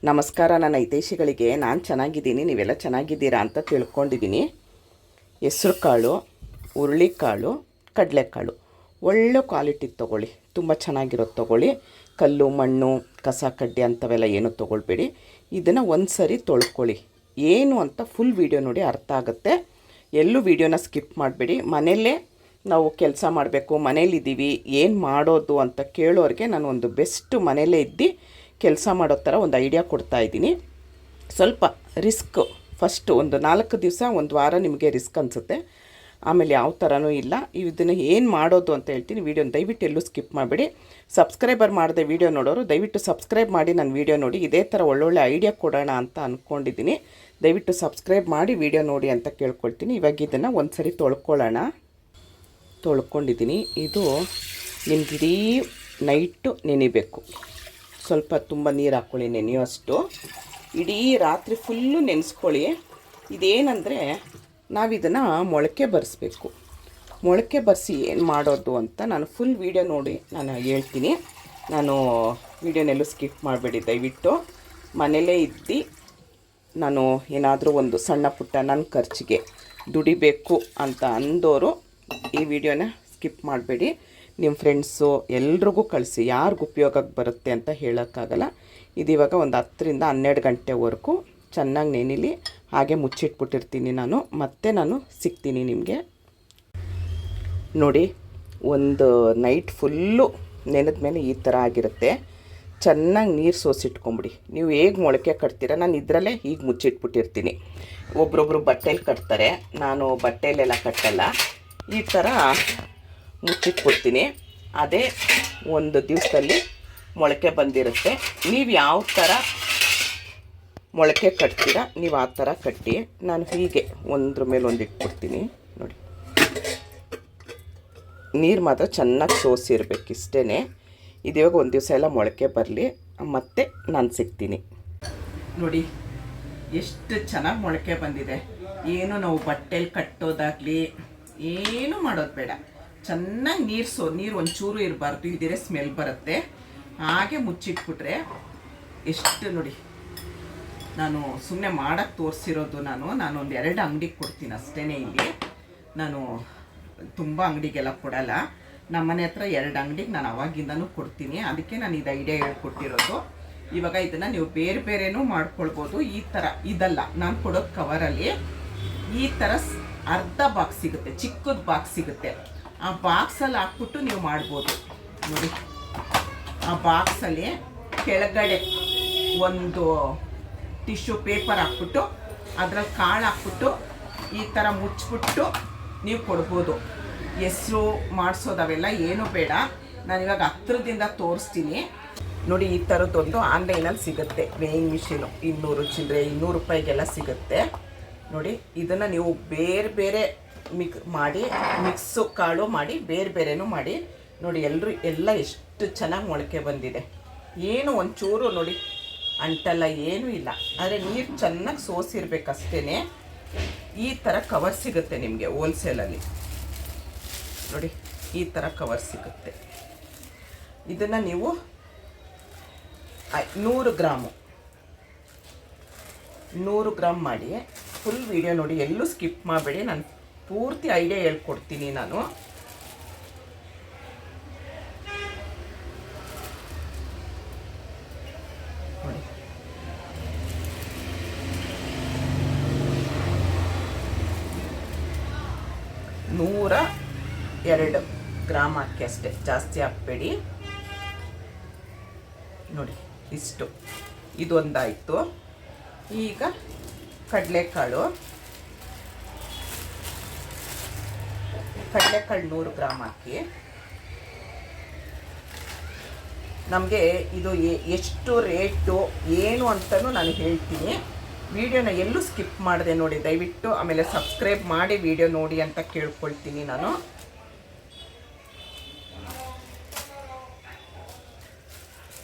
ನಮಸ್ಕಾರ ನನ್ನ ಹಿತೈಷಿಗಳಿಗೆ. ನಾನು ಚೆನ್ನಾಗಿದ್ದೀನಿ, ನೀವೆಲ್ಲ ಚೆನ್ನಾಗಿದ್ದೀರಾ ಅಂತ ತಿಳ್ಕೊಂಡಿದ್ದೀನಿ. ಹೆಸ್ರು ಕಾಳು, ಹುರುಳಿಕಾಳು, ಕಡಲೆಕಾಳು ಒಳ್ಳೆ ಕ್ವಾಲಿಟಿ ತೊಗೊಳ್ಳಿ, ತುಂಬ ಚೆನ್ನಾಗಿರೋದು ತೊಗೊಳ್ಳಿ. ಕಲ್ಲು ಮಣ್ಣು ಕಸ ಕಡ್ಡಿ ಅಂಥವೆಲ್ಲ ಏನೂ ತೊಗೊಳ್ಬೇಡಿ. ಇದನ್ನು ಒಂದು ಸರಿ ತೊಳ್ಕೊಳ್ಳಿ. ಏನು ಅಂತ ಫುಲ್ ವೀಡಿಯೋ ನೋಡಿ, ಅರ್ಥ ಆಗುತ್ತೆ. ಎಲ್ಲೂ ವೀಡಿಯೋನ ಸ್ಕಿಪ್ ಮಾಡಬೇಡಿ. ಮನೆಯಲ್ಲೇ ನಾವು ಕೆಲಸ ಮಾಡಬೇಕು, ಮನೇಲಿದ್ದೀವಿ, ಏನು ಮಾಡೋದು ಅಂತ ಕೇಳೋರಿಗೆ ನಾನು ಒಂದು ಬೆಸ್ಟ್ ಮನೆಯಲ್ಲೇ ಇದ್ದು ಕೆಲಸ ಮಾಡೋ ಥರ ಒಂದು ಐಡಿಯಾ ಕೊಡ್ತಾಯಿದ್ದೀನಿ. ಸ್ವಲ್ಪ ರಿಸ್ಕ್, ಫಸ್ಟು ಒಂದು 4 ದಿವಸ ಒಂದು ವಾರ ನಿಮಗೆ ರಿಸ್ಕ್ ಅನಿಸುತ್ತೆ, ಆಮೇಲೆ ಯಾವ ಥರನೂ ಇಲ್ಲ. ಇದನ್ನು ಏನು ಮಾಡೋದು ಅಂತ ಹೇಳ್ತೀನಿ. ವೀಡಿಯೋನ ದಯವಿಟ್ಟು ಎಲ್ಲೂ ಸ್ಕಿಪ್ ಮಾಡಬೇಡಿ. ಸಬ್ಸ್ಕ್ರೈಬರ್ ಮಾಡದೆ ವೀಡಿಯೋ ನೋಡೋರು ದಯವಿಟ್ಟು ಸಬ್ಸ್ಕ್ರೈಬ್ ಮಾಡಿ ನನ್ನ ವೀಡಿಯೋ ನೋಡಿ. ಇದೇ ಥರ ಒಳ್ಳೊಳ್ಳೆ ಐಡಿಯಾ ಕೊಡೋಣ ಅಂತ ಅಂದ್ಕೊಂಡಿದ್ದೀನಿ. ದಯವಿಟ್ಟು ಸಬ್ಸ್ಕ್ರೈಬ್ ಮಾಡಿ ವೀಡಿಯೋ ನೋಡಿ ಅಂತ ಕೇಳ್ಕೊಳ್ತೀನಿ. ಇವಾಗ ಇದನ್ನು ಒಂದು ಸರಿ ತೊಳ್ಕೊಂಡಿದ್ದೀನಿ. ಇದು ನಿಮ್ಗೆ ಇಡೀ ನೈಟು ನೆನಿಬೇಕು. ಸ್ವಲ್ಪ ತುಂಬ ನೀರು ಹಾಕ್ಕೊಳ್ಳಿ, ನೆನೆಯೋಷ್ಟು. ಇಡೀ ರಾತ್ರಿ ಫುಲ್ಲು ನೆನೆಸ್ಕೊಳ್ಳಿ. ಇದೇನೆಂದರೆ ನಾವಿದನ್ನು ಮೊಳಕೆ ಬರೆಸ್ಬೇಕು. ಮೊಳಕೆ ಬರೆಸಿ ಏನು ಮಾಡೋದು ಅಂತ ನಾನು ಫುಲ್ ವೀಡಿಯೋ ನೋಡಿ ನಾನು ಹೇಳ್ತೀನಿ. ನಾನು ವೀಡಿಯೋನೆಲ್ಲೂ ಸ್ಕಿಪ್ ಮಾಡಬೇಡಿ ದಯವಿಟ್ಟು. ಮನೇಲೇ ಇದ್ದು ನಾನು ಏನಾದರೂ ಒಂದು ಸಣ್ಣ ಪುಟ್ಟ ನನ್ನ ಖರ್ಚಿಗೆ ದುಡಿಬೇಕು ಅಂತ ಅಂದೋರು ಈ ವಿಡಿಯೋನ ಸ್ಕಿಪ್ ಮಾಡಬೇಡಿ. ನಿಮ್ಮ ಫ್ರೆಂಡ್ಸು ಎಲ್ರಿಗೂ ಕಳಿಸಿ, ಯಾರಿಗೂ ಉಪಯೋಗಕ್ಕೆ ಬರುತ್ತೆ ಅಂತ ಹೇಳೋಕ್ಕಾಗಲ್ಲ. ಇದಿವಾಗ ಒಂದು 10 ರಿಂದ 12 ಗಂಟೆವರೆಗೂ ಚೆನ್ನಾಗಿ ನೆನಿಲಿ. ಹಾಗೆ ಮುಚ್ಚಿಟ್ಬಿಟ್ಟಿರ್ತೀನಿ ನಾನು. ಮತ್ತೆ ನಾನು ಸಿಗ್ತೀನಿ ನಿಮಗೆ. ನೋಡಿ, ಒಂದು ನೈಟ್ ಫುಲ್ಲು ನೆನೆದ ಮೇಲೆ ಈ ಥರ ಆಗಿರುತ್ತೆ. ಚೆನ್ನಾಗಿ ನೀರು ಸೋಸಿಟ್ಕೊಂಬಿಡಿ. ನೀವು ಹೇಗೆ ಮೊಳಕೆ ಕಟ್ತೀರ, ನಾನು ಇದರಲ್ಲೇ ಹೀಗೆ ಮುಚ್ಚಿಟ್ಬಿಟ್ಟಿರ್ತೀನಿ. ಒಬ್ರೊಬ್ರು ಬಟ್ಟೆಲಿ ಕಟ್ತಾರೆ, ನಾನು ಬಟ್ಟೆಲೆಲ್ಲ ಕಟ್ಟಲ್ಲ. ಈ ಥರ ಮುಚ್ಚಿಟ್ಬಿಡ್ತೀನಿ. ಅದೇ ಒಂದು ದಿವಸದಲ್ಲಿ ಮೊಳಕೆ ಬಂದಿರುತ್ತೆ. ನೀವು ಯಾವ ಥರ ಮೊಳಕೆ ಕಟ್ತೀರಾ ನೀವು ಆ ಥರ ಕಟ್ಟಿ. ನಾನು ಹೀಗೆ ಒಂದ್ರ ಮೇಲೆ ಒಂದು ಇಟ್ಬಿಡ್ತೀನಿ. ನೋಡಿ, ನೀರು ಮಾತ್ರ ಚೆನ್ನಾಗಿ ಸೋಸಿರ್ಬೇಕು, ಇಷ್ಟೇ. ಇದಿವಾಗ ಒಂದು ದಿವಸ ಎಲ್ಲ ಮೊಳಕೆ ಬರಲಿ, ಮತ್ತೆ ನಾನು ಸಿಗ್ತೀನಿ. ನೋಡಿ ಎಷ್ಟು ಚೆನ್ನಾಗಿ ಮೊಳಕೆ ಬಂದಿದೆ. ಏನು ನಾವು ಬಟ್ಟೆಲಿ ಕಟ್ಟೋದಾಗಲಿ ಏನು ಮಾಡೋದು ಬೇಡ. ಚೆನ್ನಾಗಿ ನೀರು ಒಂಚೂರು ಇರಬಾರ್ದು, ಇದಿರೆ ಸ್ಮೆಲ್ ಬರುತ್ತೆ. ಹಾಗೆ ಮುಚ್ಚಿಟ್ಬಿಟ್ರೆ ಎಷ್ಟು. ನೋಡಿ, ನಾನು ಸುಮ್ಮನೆ ಮಾಡೋಕ್ಕೆ ತೋರಿಸಿರೋದು. ನಾನು ಒಂದು 2 ಅಂಗಡಿಗೆ ಕೊಡ್ತೀನಿ ಅಷ್ಟೇ. ಇಲ್ಲಿ ನಾನು ತುಂಬ ಅಂಗಡಿಗೆಲ್ಲ ಕೊಡಲ್ಲ. ನಮ್ಮನೆ ಹತ್ರ 2 ಅಂಗಡಿಗೆ ನಾನು ಅವಾಗಿಂದನೂ ಕೊಡ್ತೀನಿ. ಅದಕ್ಕೆ ನಾನು ಇದು ಐಡಿಯಾ ಹೇಳ್ಕೊಟ್ಟಿರೋದು. ಇವಾಗ ಇದನ್ನು ನೀವು ಬೇರೆ ಬೇರೆನೂ ಮಾಡ್ಕೊಳ್ಬೋದು. ಈ ಥರ ಇದಲ್ಲ, ನಾನು ಕೊಡೋದು ಕವರಲ್ಲಿ ಈ ಥರ ಅರ್ಧ ಬಾಕ್ಸ್ ಸಿಗುತ್ತೆ, ಚಿಕ್ಕದ ಬಾಕ್ಸ್ ಸಿಗುತ್ತೆ. ಆ ಬಾಕ್ಸಲ್ಲಿ ಹಾಕ್ಬಿಟ್ಟು ನೀವು ಮಾಡ್ಬೋದು. ನೋಡಿ, ಆ ಬಾಕ್ಸಲ್ಲಿ ಕೆಳಗಡೆ ಒಂದು ಟಿಶ್ಯೂ ಪೇಪರ್ ಹಾಕ್ಬಿಟ್ಟು ಅದ್ರಲ್ಲಿ ಕಾಳು ಹಾಕ್ಬಿಟ್ಟು ಈ ಥರ ಮುಚ್ಚಿಬಿಟ್ಟು ನೀವು ಕೊಡ್ಬೋದು. ಹೆಸ್ರು ಮಾಡಿಸೋದವೆಲ್ಲ ಏನೂ ಬೇಡ. ನಾನಿವಾಗ ಹತ್ರದಿಂದ ತೋರಿಸ್ತೀನಿ. ನೋಡಿ, ಈ ಥರದ್ದೊಂದು ಆನ್ಲೈನಲ್ಲಿ ಸಿಗುತ್ತೆ. ವೇಯಿಂಗ್ ಮಿಷಿನು 200 ಚಿಲ್ಲರೆ 200 ರೂಪಾಯಿಗೆಲ್ಲ ಸಿಗುತ್ತೆ. ನೋಡಿ, ಇದನ್ನು ನೀವು ಬೇರೆ ಬೇರೆ ಮಿಕ್ಸು ಕಾಳು ಮಾಡಿ ಬೇರೆ ಬೇರೆನೂ ಮಾಡಿ. ನೋಡಿ, ಎಲ್ಲ ಎಷ್ಟು ಚೆನ್ನಾಗಿ ಮೊಳಕೆ ಬಂದಿದೆ. ಏನು ಒಂಚೂರು ನೋಡಿ ಅಂಟಲ್ಲ, ಏನೂ ಇಲ್ಲ. ಆದರೆ ನೀರು ಚೆನ್ನಾಗಿ ಸೋಸಿರ್ಬೇಕಷ್ಟೇ. ಈ ಥರ ಕವರ್ ಸಿಗುತ್ತೆ ನಿಮಗೆ ಹೋಲ್ಸೇಲಲ್ಲಿ. ನೋಡಿ, ಈ ಥರ ಕವರ್ ಸಿಗುತ್ತೆ. ಇದನ್ನು ನೀವು 100 ಗ್ರಾಮ್ ಮಾಡಿ ಫುಲ್ ವೀಡಿಯೋ ನೋಡಿ, ಎಲ್ಲೂ ಸ್ಕಿಪ್ ಮಾಡಬೇಡಿ. ನಾನು ಪೂರ್ತಿ ಐಡಿಯಾ ಹೇಳ್ಕೊಡ್ತೀನಿ. ನಾನು ನೋಡಿ, 102 ಗ್ರಾಮ್ ಹಾಕಿ ಅಷ್ಟೇ, ಜಾಸ್ತಿ ಹಾಕಬೇಡಿ. ನೋಡಿ, ಇಷ್ಟು. ಇದೊಂದಾಯಿತು. ಈಗ ಕಡಲೆಕಾಳು 100 ಗ್ರಾಮ್ ಹಾಕಿ. ನಮಗೆ ಇದು ಎಷ್ಟು ರೇಟು ಏನು ಅಂತಲೂ ನಾನು ಹೇಳ್ತೀನಿ. ವಿಡಿಯೋನ ಎಲ್ಲೂ ಸ್ಕಿಪ್ ಮಾಡಿದೆ ನೋಡಿ ದಯವಿಟ್ಟು. ಆಮೇಲೆ ಸಬ್ಸ್ಕ್ರೈಬ್ ಮಾಡಿ ವಿಡಿಯೋ ನೋಡಿ ಅಂತ ಕೇಳ್ಕೊಳ್ತೀನಿ ನಾನು.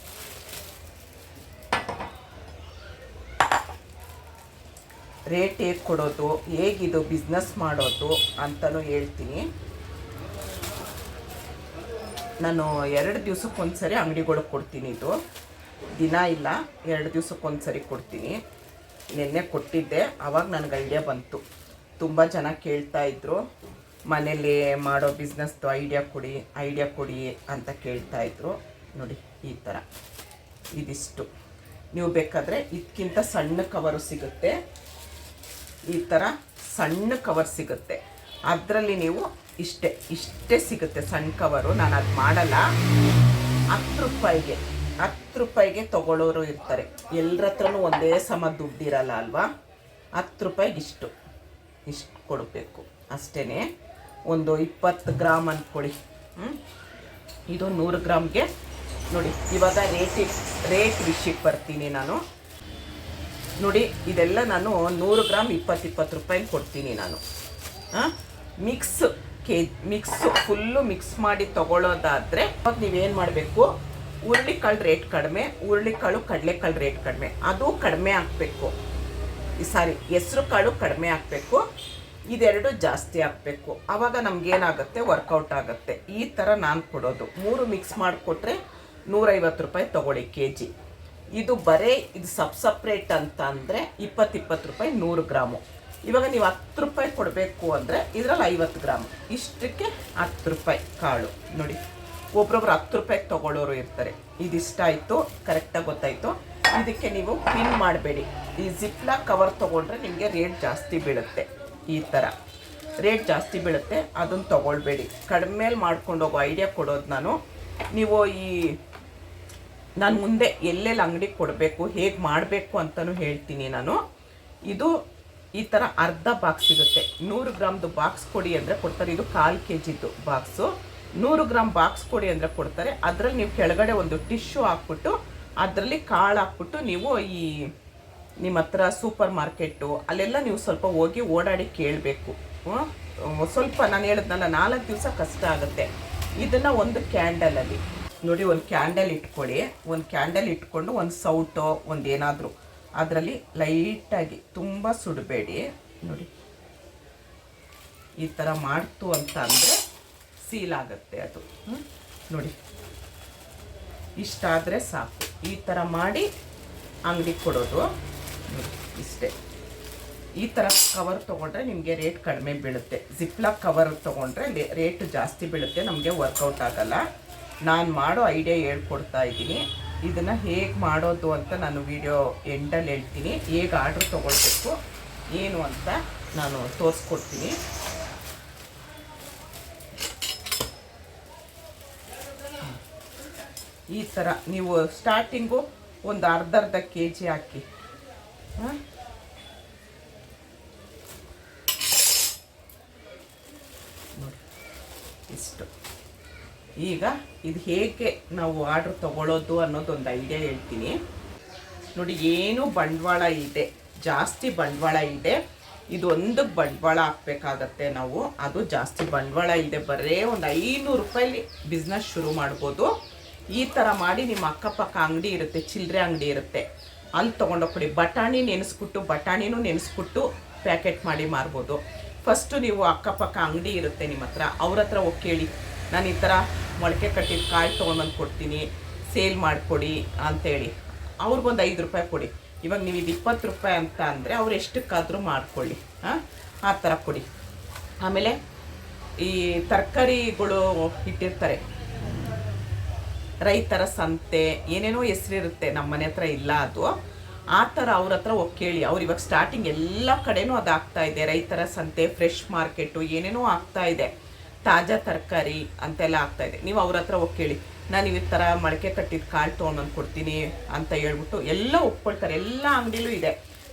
ರೇಟ್ ಹೇಗೆ ಕೊಡೋದು, ಹೇಗಿದು ಬಿಸ್ನೆಸ್ ಮಾಡೋದು ಅಂತಲೂ ಹೇಳ್ತೀನಿ. ನಾನು 2 ದಿವಸಕ್ಕೊಂದ್ಸರಿ ಅಂಗಡಿಗಳಿಗೆ ಕೊಡ್ತೀನಿ. ಇದು ದಿನ ಇಲ್ಲ, 2 ದಿವ್ಸಕ್ಕೊಂದು ಸರಿ ಕೊಡ್ತೀನಿ. ನಿನ್ನೆ ಕೊಟ್ಟಿದ್ದೆ, ಆವಾಗ ನನಗೆ ಐಡಿಯಾ ಬಂತು. ತುಂಬ ಜನ ಕೇಳ್ತಾಯಿದ್ರು, ಮನೇಲಿ ಮಾಡೋ ಬಿಸ್ನೆಸ್ದು ಐಡಿಯಾ ಕೊಡಿ ಅಂತ ಕೇಳ್ತಾಯಿದ್ರು. ನೋಡಿ ಈ ಥರ ಇದಿಷ್ಟು. ನೀವು ಬೇಕಾದರೆ ಇದಕ್ಕಿಂತ ಸಣ್ಣ ಕವರು ಸಿಗುತ್ತೆ, ಈ ಥರ ಸಣ್ಣ ಕವರ್ ಸಿಗುತ್ತೆ. ಅದರಲ್ಲಿ ನೀವು ಇಷ್ಟೇ ಸಿಗುತ್ತೆ ಸಣ್ಣ ಕವರು. ನಾನು ಅದು ಮಾಡಲ್ಲ. 10 ರೂಪಾಯಿಗೆ ತೊಗೊಳ್ಳೋರು ಇರ್ತಾರೆ. ಎಲ್ಲರ ಹತ್ರನೂ ಒಂದೇ ಸಮ ದುಡ್ಡಿರಲ್ಲ ಅಲ್ವಾ. 10 ರೂಪಾಯಿಗೆ ಇಷ್ಟು ಕೊಡಬೇಕು ಅಷ್ಟೇ. ಒಂದು 20 ಗ್ರಾಮ್ ಅಂದ್ಕೊಳ್ಳಿ. ಇದು 100 ಗ್ರಾಮ್ಗೆ ನೋಡಿ. ಇವಾಗ ರೇಟ್ ವಿಷಯಕ್ಕೆ ಬರ್ತೀನಿ ನಾನು. ನೋಡಿ ಇದೆಲ್ಲ ನಾನು 100 ಗ್ರಾಮ್ 20 ರೂಪಾಯಿ ಕೊಡ್ತೀನಿ ನಾನು. ಮಿಕ್ಸು ಫುಲ್ಲು ಮಿಕ್ಸ್ ಮಾಡಿ ತೊಗೊಳ್ಳೋದಾದರೆ ಅವಾಗ ನೀವೇನು ಮಾಡಬೇಕು, ಹುರುಳಿಕಾಳು ರೇಟ್ ಕಡಿಮೆ, ಕಡಲೆಕಾಳು ರೇಟ್ ಕಡಿಮೆ, ಅದು ಕಡಿಮೆ ಹಾಕಬೇಕು. ಹೆಸರು ಕಾಳು ಕಡಿಮೆ ಹಾಕಬೇಕು, ಇದೆರಡು ಜಾಸ್ತಿ ಹಾಕಬೇಕು. ಆವಾಗ ನಮಗೇನಾಗುತ್ತೆ, ವರ್ಕೌಟ್ ಆಗುತ್ತೆ. ಈ ಥರ ನಾನು ಕೊಡೋದು. 3 ಮಿಕ್ಸ್ ಮಾಡಿಕೊಟ್ರೆ 150 ರೂಪಾಯಿ ತೊಗೊಳ್ಳಿ kg. ಇದು ಇದು ಸಪ್ರೇಟ್ ಅಂತ ಅಂದರೆ 20 ರೂಪಾಯಿ 100 ಗ್ರಾಮು. ಇವಾಗ ನೀವು 10 ರೂಪಾಯಿ ಕೊಡಬೇಕು ಅಂದರೆ ಇದರಲ್ಲಿ 50 ಗ್ರಾಮ್. ಇಷ್ಟಕ್ಕೆ 10 ರೂಪಾಯಿ ಕಾಳು. ನೋಡಿ ಒಬ್ರೊಬ್ರು 10 ರೂಪಾಯಿಗೆ ತೊಗೊಳ್ಳೋರು ಇರ್ತಾರೆ. ಇದಿಷ್ಟಾಯಿತು, ಕರೆಕ್ಟಾಗಿ ಗೊತ್ತಾಯಿತು. ಇದಕ್ಕೆ ನೀವು ಪಿನ್ ಮಾಡಬೇಡಿ. ಈ ಜಿಪ್ಲಾಕ್ ಕವರ್ ತೊಗೊಂಡ್ರೆ ನಿಮಗೆ ರೇಟ್ ಜಾಸ್ತಿ ಬೀಳುತ್ತೆ. ಈ ಥರ ರೇಟ್ ಜಾಸ್ತಿ ಬೀಳುತ್ತೆ, ಅದನ್ನು ತೊಗೊಳ್ಬೇಡಿ. ಕಡಿಮೆಲಿ ಮಾಡ್ಕೊಂಡು ಹೋಗೋ ಐಡಿಯಾ ಕೊಡೋದು ನಾನು. ನೀವು ನಾನು ಮುಂದೆ ಎಲ್ಲೆಲ್ಲಿ ಅಂಗಡಿಗೆ ಕೊಡಬೇಕು, ಹೇಗೆ ಮಾಡಬೇಕು ಅಂತಲೂ ಹೇಳ್ತೀನಿ ನಾನು. ಇದು ಈ ಥರ ಅರ್ಧ ಬಾಕ್ಸ್ ಸಿಗುತ್ತೆ. 100 ಗ್ರಾಮ್ದು ಬಾಕ್ಸ್ ಕೊಡಿ ಅಂದರೆ ಕೊಡ್ತಾರೆ. ಇದು 1/4 kgದು ಬಾಕ್ಸು. 100 ಗ್ರಾಮ್ ಬಾಕ್ಸ್ ಕೊಡಿ ಅಂದರೆ ಕೊಡ್ತಾರೆ. ಅದರಲ್ಲಿ ನೀವು ಕೆಳಗಡೆ ಒಂದು ಟಿಶ್ಯೂ ಹಾಕ್ಬಿಟ್ಟು ಅದರಲ್ಲಿ ಕಾಳು ಹಾಕ್ಬಿಟ್ಟು ನೀವು ನಿಮ್ಮ ಹತ್ರ ಸೂಪರ್ ಮಾರ್ಕೆಟು ಅಲ್ಲೆಲ್ಲ ನೀವು ಸ್ವಲ್ಪ ಹೋಗಿ ಓಡಾಡಿ ಕೇಳಬೇಕು. ಸ್ವಲ್ಪ ನಾನು ಹೇಳಿದ್ನಲ್ಲ 4 ದಿವಸ ಕಷ್ಟ ಆಗುತ್ತೆ. ಇದನ್ನು ಒಂದು ಕ್ಯಾಂಡಲಲ್ಲಿ ನೋಡಿ, ಒಂದು ಕ್ಯಾಂಡಲ್ ಇಟ್ಕೊಳ್ಳಿ. ಒಂದು ಕ್ಯಾಂಡಲ್ ಇಟ್ಕೊಂಡು ಒಂದು ಸೌಟೋ ಒಂದೇನಾದರೂ ಅದರಲ್ಲಿ ಲೈಟಾಗಿ, ತುಂಬ ಸುಡಬೇಡಿ. ನೋಡಿ ಈ ಥರ ಮಾಡ್ತು ಅಂತ ಅಂದರೆ ಸೀಲ್ ಆಗುತ್ತೆ ಅದು. ನೋಡಿ ಇಷ್ಟಾದರೆ ಸಾಕು. ಈ ಥರ ಮಾಡಿ ಅಂಗಡಿಗೆ ಕೊಡೋದು. ನೋಡಿ ಇಷ್ಟೇ. ಈ ಥರ ಕವರ್ ತೊಗೊಂಡ್ರೆ ನಿಮಗೆ ರೇಟ್ ಕಡಿಮೆ ಬೀಳುತ್ತೆ. ಜಿಪ್ಲಾಕ್ ಕವರ್ ತೊಗೊಂಡ್ರೆ ರೇಟ್ ಜಾಸ್ತಿ ಬೀಳುತ್ತೆ, ನಮಗೆ ವರ್ಕೌಟ್ ಆಗಲ್ಲ. ನಾನು ಮಾಡೋ ಐಡಿಯಾ ಹೇಳ್ಕೊಡ್ತಾ ಇದ್ದೀನಿ. ಇದನ್ನು ಹೇಗೆ ಮಾಡೋದು ಅಂತ ನಾನು ವಿಡಿಯೋ ಎಂಡಲ್ಲಿ ಹೇಳ್ತೀನಿ. ಹೇಗೆ ಆರ್ಡ್ರ್ ತೊಗೊಳ್ಬೇಕು ಏನು ಅಂತ ನಾನು ತೋರಿಸ್ಕೊಡ್ತೀನಿ. ಈ ಥರ ನೀವು ಸ್ಟಾರ್ಟಿಂಗು ಒಂದು ಅರ್ಧ kg ಹಾಕಿ. ನೋಡಿ ಇಷ್ಟು. ಈಗ ಇದು ಹೇಗೆ ನಾವು ಆರ್ಡ್ರ್ ತೊಗೊಳ್ಳೋದು ಅನ್ನೋದೊಂದು ಐಡಿಯಾ ಹೇಳ್ತೀನಿ. ನೋಡಿ ಏನು ಬಂಡವಾಳ ಇದೆ, ಜಾಸ್ತಿ ಬಂಡವಾಳ ಇದೆ. ಇದೊಂದಕ್ಕೆ ಬಂಡವಾಳ ಹಾಕ್ಬೇಕಾಗತ್ತೆ ನಾವು. ಅದು ಜಾಸ್ತಿ ಬಂಡವಾಳ ಇದೆ. ಬರೀ ಒಂದು 500 ರೂಪಾಯಲ್ಲಿ ಬಿಸ್ನೆಸ್ ಶುರು ಮಾಡ್ಬೋದು. ಈ ಥರ ಮಾಡಿ ನಿಮ್ಮ ಅಕ್ಕಪಕ್ಕ ಅಂಗಡಿ ಇರುತ್ತೆ, ಚಿಲ್ಲರೆ ಅಂಗಡಿ ಇರುತ್ತೆ, ಅಲ್ಲಿ ತೊಗೊಂಡೋಗ್ಬಿಡಿ. ಬಟಾಣಿನೂ ನೆನೆಸ್ಬಿಟ್ಟು ಪ್ಯಾಕೆಟ್ ಮಾಡಿ ಮಾರ್ಬೋದು. ಫಸ್ಟು ನೀವು ಅಕ್ಕಪಕ್ಕ ಅಂಗಡಿ ಇರುತ್ತೆ ನಿಮ್ಮ ಹತ್ರ, ಅವ್ರ ಹತ್ರ ಹೋಗಿ ಕೇಳಿ, ನಾನು ಈ ಥರ ಮೊಳಕೆ ಕಟ್ಟಿದ ಕಾಳು ತೊಗೊಂಡ್ಬಂದು ಕೊಡ್ತೀನಿ, ಸೇಲ್ ಮಾಡಿಕೊಡಿ ಅಂತೇಳಿ. ಅವ್ರಿಗೊಂದು 5 ರೂಪಾಯಿ ಕೊಡಿ. ಇವಾಗ ನೀವು ಇದು 20 ರೂಪಾಯಿ ಅಂತ ಅಂದರೆ ಅವ್ರು ಎಷ್ಟಕ್ಕಾದರೂ ಮಾಡ್ಕೊಳ್ಳಿ. ಆ ಥರ ಕೊಡಿ. ಆಮೇಲೆ ಈ ತರಕಾರಿಗಳು ಇಟ್ಟಿರ್ತಾರೆ, ರೈತರ ಸಂತೆ ಏನೇನೋ ಹೆಸರಿರುತ್ತೆ, ನಮ್ಮ ಮನೆ ಹತ್ರ ಇಲ್ಲ ಅದು. ಆ ಥರ ಅವ್ರ ಹತ್ರ ಹೋಗಿ ಕೇಳಿ. ಅವ್ರು ಇವಾಗ ಸ್ಟಾರ್ಟಿಂಗ್ ಎಲ್ಲ ಕಡೆನೂ ಅದು ಆಗ್ತಾಯಿದೆ. ರೈತರ ಸಂತೆ, ಫ್ರೆಶ್ ಮಾರ್ಕೆಟು ಏನೇನೋ ಆಗ್ತಾಯಿದೆ, ತಾಜಾ ತರಕಾರಿ ಅಂತೆಲ್ಲ ಆಗ್ತಾಯಿದೆ. ನೀವು ಅವ್ರ ಹತ್ರ ಹೋಗಿ ಕೇಳಿ, ನಾನು ಈ ಥರ ಮೊಳಕೆ ಕಟ್ಟಿದ ಕಾಳು ತೊಗೊಂಡು ಕೊಡ್ತೀನಿ ಅಂತ ಹೇಳ್ಬಿಟ್ಟು ಎಲ್ಲ ಒಪ್ಕೊಳ್ತಾರೆ. ಎಲ್ಲ ಅಂಗಡಿಲೂ ಇದೆ.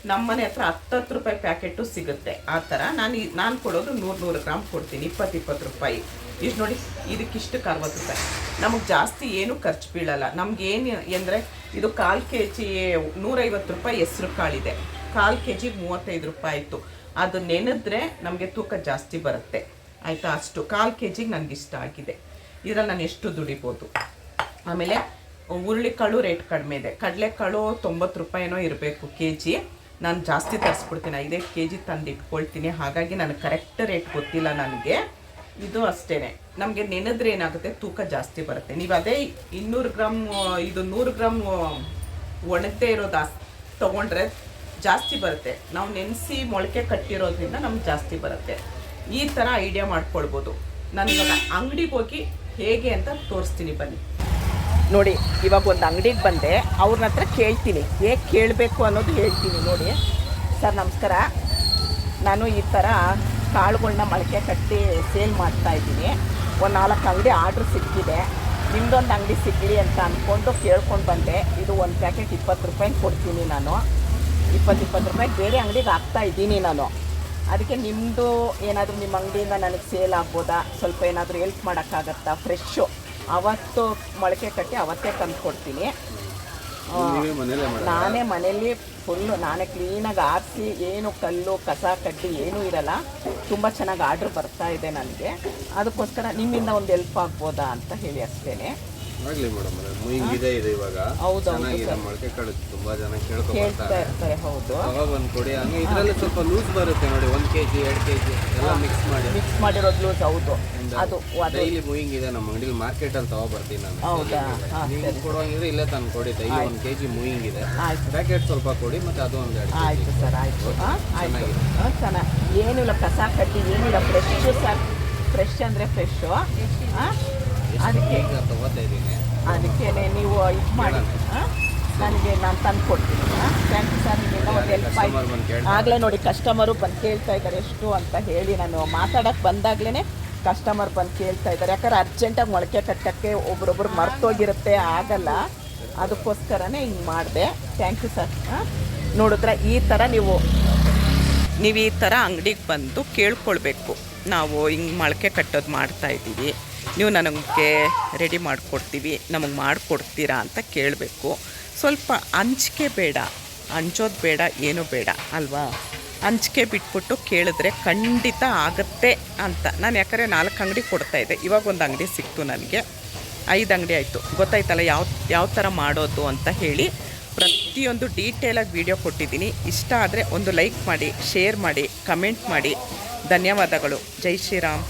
ನಮ್ಮ ಮನೆ ಹತ್ರ 10 ರೂಪಾಯಿ ಪ್ಯಾಕೆಟು ಸಿಗುತ್ತೆ. ಆ ಥರ ನಾನು ಕೊಡೋದು 100 ಗ್ರಾಮ್ ಕೊಡ್ತೀನಿ, 20 ರೂಪಾಯಿ. ಇಷ್ಟು ನೋಡಿ, ಇದಕ್ಕಿಷ್ಟಕ್ಕೆ 60 ರೂಪಾಯಿ. ನಮಗೆ ಜಾಸ್ತಿ ಏನೂ ಖರ್ಚು ಬೀಳಲ್ಲ. ನಮಗೇನು ಅಂದರೆ ಇದು 1/4 kg 150 ರೂಪಾಯಿ ಹೆಸ್ರು ಕಾಳಿದೆ. 1/4 kg 35 ರೂಪಾಯಿ ಆಯಿತು. ಅದು ನೆನೆದ್ರೆ ನಮಗೆ ತೂಕ ಜಾಸ್ತಿ ಬರುತ್ತೆ, ಆಯಿತಾ. ಅಷ್ಟು 1/4 kg ನನಗೆ ಇಷ್ಟ ಆಗಿದೆ. ಇದರಲ್ಲಿ ನಾನು ಎಷ್ಟು ದುಡಿಬೋದು. ಆಮೇಲೆ ಹುರುಳಿಕಾಳು ರೇಟ್ ಕಡಿಮೆ ಇದೆ. ಕಡಲೆಕಾಳು 90 ರೂಪಾಯಿನೋ ಇರಬೇಕು kg. ನಾನು ಜಾಸ್ತಿ ತರಿಸ್ಬಿಡ್ತೀನಿ, 5 kg ತಂದು ಇಟ್ಕೊಳ್ತೀನಿ. ಹಾಗಾಗಿ ನನಗೆ ಕರೆಕ್ಟ್ ರೇಟ್ ಗೊತ್ತಿಲ್ಲ ನನಗೆ. ಇದು ಅಷ್ಟೇ, ನಮಗೆ ನೆನೆದ್ರೆ ಏನಾಗುತ್ತೆ, ತೂಕ ಜಾಸ್ತಿ ಬರುತ್ತೆ. ನೀವು ಅದೇ 200 ಗ್ರಾಮ್ ಇದು 100 ಗ್ರಾಮ್ ಒಣಗದೇ ಇರೋದು ತೊಗೊಂಡ್ರೆ ಜಾಸ್ತಿ ಬರುತ್ತೆ. ನಾವು ನೆನೆಸಿ ಮೊಳಕೆ ಕಟ್ಟಿರೋದ್ರಿಂದ ನಮ್ಗೆ ಜಾಸ್ತಿ ಬರುತ್ತೆ. ಈ ಥರ ಐಡಿಯಾ ಮಾಡ್ಕೊಳ್ಬೋದು. ನಾನು ಇವಾಗ ಅಂಗಡಿಗೆ ಹೋಗಿ ಹೇಗೆ ಅಂತ ತೋರಿಸ್ತೀನಿ ಬನ್ನಿ. ನೋಡಿ, ಇವಾಗ ಒಂದು ಅಂಗಡಿಗೆ ಬಂದೆ, ಅವ್ರನ್ನ ಹತ್ರ ಕೇಳ್ತೀನಿ, ಹೇಗೆ ಕೇಳಬೇಕು ಅನ್ನೋದು ಹೇಳ್ತೀನಿ. ನೋಡಿ ಸರ್ ನಮಸ್ಕಾರ, ನಾನು ಈ ಥರ ಕಾಳುಗಳನ್ನ ಮೊಳಕೆ ಕಟ್ಟಿ ಸೇಲ್ ಮಾಡ್ತಾಯಿದ್ದೀನಿ. ಒಂದು 4 ಅಂಗಡಿ ಆರ್ಡ್ರ್ ಸಿಕ್ಕಿದೆ, ನಿಮ್ಮದೊಂದು ಅಂಗಡಿ ಸಿಗಲಿ ಅಂತ ಅಂದ್ಕೊಂಡು ಕೇಳ್ಕೊಂಡು ಬಂದೆ. ಇದು ಒಂದು ಪ್ಯಾಕೆಟ್ 20 ರೂಪಾಯಿಗೆ ಕೊಡ್ತೀನಿ ನಾನು. 20 ರೂಪಾಯಿಗೆ ಬೇರೆ ಅಂಗಡಿಗೆ ಹಾಕ್ತಾಯಿದ್ದೀನಿ ನಾನು. ಅದಕ್ಕೆ ನಿಮ್ಮದು ಏನಾದರೂ ನಿಮ್ಮ ಅಂಗಡಿಯಿಂದ ನನಗೆ ಸೇಲ್ ಆಗ್ಬೋದಾ, ಸ್ವಲ್ಪ ಏನಾದರೂ ಹೆಲ್ಪ್ ಮಾಡೋಕ್ಕಾಗತ್ತಾ? ಫ್ರೆಶ್ಶು ಅವತ್ತು ಮೊಳಕೆ ಕಟ್ಟಿ ಅವತ್ತೇ ತಂದು ಕೊಡ್ತೀನಿ. ನಾನೇ ಮನೇಲಿ ಫುಲ್ಲು ನಾನೇ ಕ್ಲೀನಾಗಿ ಆರಿಸಿ, ಏನು ಕಲ್ಲು ಕಸ ಕಡ್ಡಿ ಏನೂ ಇರಲ್ಲ. ತುಂಬ ಚೆನ್ನಾಗಿ ಆರ್ಡ್ರ್ ಬರ್ತಾ ಇದೆ ನನಗೆ. ಅದಕ್ಕೋಸ್ಕರ ನಿಮ್ಮಿಂದ ಒಂದು ಹೆಲ್ಪ್ ಆಗ್ಬೋದಾ ಅಂತ ಹೇಳಿ ಅಷ್ಟೇ. ಆಗಲಿ ಮೇಡಮ್, ಮುಯಿಂಗಿದೆ ಇದು ಇವಾಗ. ಹೌದು, ಮೊಳಕೆ ಕಾಳು ತುಂಬಾ ಜನ ಕೇಳ್ತಾ ಇರ್ತಾರೆ. ಹೌದು, ಅವಾಗ ಒಂದು ಕೊಡಿ. ಹಂಗೆ ಇದರಲ್ಲಿ ಸ್ವಲ್ಪ ಲೂಸ್ ಬರುತ್ತೆ ನೋಡಿ, 1 kg 2 kg ಎಲ್ಲ ಮಿಕ್ಸ್ ಮಾಡಿರೋದು ಲೂಸ್. ಹೌದು, ಅದು ಡೈಲಿ ಮೂಯಿಂಗ್ ಇದೆ ನಮ್ಮ ಅಂಗಡಿಲಿ, ಮಾರ್ಕೆಟ್ ಅಲ್ಲಿ ತಗೊಬರ್ತೀನಿ ನಾನು. ಹೌದಾ? ನೀವು ಕೊಡುವಂಗಿದ್ರೆ ಇಲ್ಲೇ ತಂದು ಕೊಡಿ. ಡೈಲಿ 1 kg ಮೂಯಿಂಗ್ ಇದೆ. ಪ್ಯಾಕೆಟ್ ಸ್ವಲ್ಪ ಕೊಡಿ, ಮತ್ತೆ ಅದು ಒಂದು 2 kg. ಆಯ್ತು ಸರ್, ಆಯ್ತು. ಚೆನ್ನಾಗಿ ಏನಿಲ್ಲ, ಕಸ ಕಟ್ಟಿ ಏನಿಲ್ಲ, ಫ್ರೆಶ್ ಸರ್. ಫ್ರೆಶ್ ಅಂದರೆ ಫ್ರೆಶ್ಶು. ಅದಕ್ಕೆ ನೀವು ಇದು ಮಾಡಿ ನನಗೆ ನಾನು ತಂದು ಕೊಡ್ತೀನಿ. ಥ್ಯಾಂಕ್ ಯು ಸರ್, ನಿಮ್ಮಿಂದ ಒಂದು ಹೆಲ್ಪ್ ಆಯ್ತು. ಆಗಲೇ ನೋಡಿ ಕಸ್ಟಮರು ಬಂದು ಕೇಳ್ತಾ ಇದ್ದಾರೆ ಎಷ್ಟು ಅಂತ ಹೇಳಿ. ನಾನು ಮಾತಾಡೋಕ್ಕೆ ಬಂದಾಗಲೇ ಕಸ್ಟಮರ್ ಬಂದು ಕೇಳ್ತಾ ಇದ್ದಾರೆ. ಯಾಕಂದ್ರೆ ಅರ್ಜೆಂಟಾಗಿ ಮೊಳಕೆ ಕಟ್ಟೋಕ್ಕೆ ಒಬ್ರೊಬ್ರು ಮರ್ತೋಗಿರುತ್ತೆ, ಆಗಲ್ಲ. ಅದಕ್ಕೋಸ್ಕರನೇ ಹಿಂಗೆ ಮಾಡಿದೆ. Thank you sir. ನೋಡಿದ್ರೆ ಈ ಥರ ನೀವು ಈ ಥರ ಅಂಗಡಿಗೆ ಬಂದು ಕೇಳ್ಕೊಳ್ಬೇಕು. ನಾವು ಹಿಂಗೆ ಮೊಳಕೆ ಕಟ್ಟೋದು ಮಾಡ್ತಾಯಿದ್ದೀವಿ, ನೀವು ನನಗೆ ರೆಡಿ ಮಾಡಿಕೊಡ್ತೀವಿ, ನಮಗೆ ಮಾಡಿಕೊಡ್ತೀರಾ ಅಂತ ಕೇಳಬೇಕು. ಸ್ವಲ್ಪ ಅಂಜಿಕೆ ಬೇಡ, ಅಂಜೋದು ಬೇಡ, ಏನೂ ಬೇಡ ಅಲ್ವಾ? ಅಂಜಿಕೆ ಬಿಟ್ಬಿಟ್ಟು ಕೇಳಿದ್ರೆ ಖಂಡಿತ ಆಗುತ್ತೆ ಅಂತ. ನಾನು ಯಾಕಂದರೆ 4 ಅಂಗಡಿ ಕೊಡ್ತಾಯಿದ್ದೆ, ಇವಾಗ ಒಂದು ಅಂಗಡಿ ಸಿಕ್ತು ನನಗೆ. 5 ಅಂಗಡಿ ಆಯಿತು. ಗೊತ್ತಾಯ್ತಲ್ಲ ಯಾವ ಥರ ಮಾಡೋದು ಅಂತ ಹೇಳಿ. ಪ್ರತಿಯೊಂದು ಡೀಟೇಲಾಗಿ ವಿಡಿಯೋ ಕೊಟ್ಟಿದ್ದೀನಿ. ಇಷ್ಟ ಆದರೆ ಒಂದು ಲೈಕ್ ಮಾಡಿ, ಶೇರ್ ಮಾಡಿ, ಕಮೆಂಟ್ ಮಾಡಿ. ಧನ್ಯವಾದಗಳು. ಜೈ ಶ್ರೀರಾಮ್.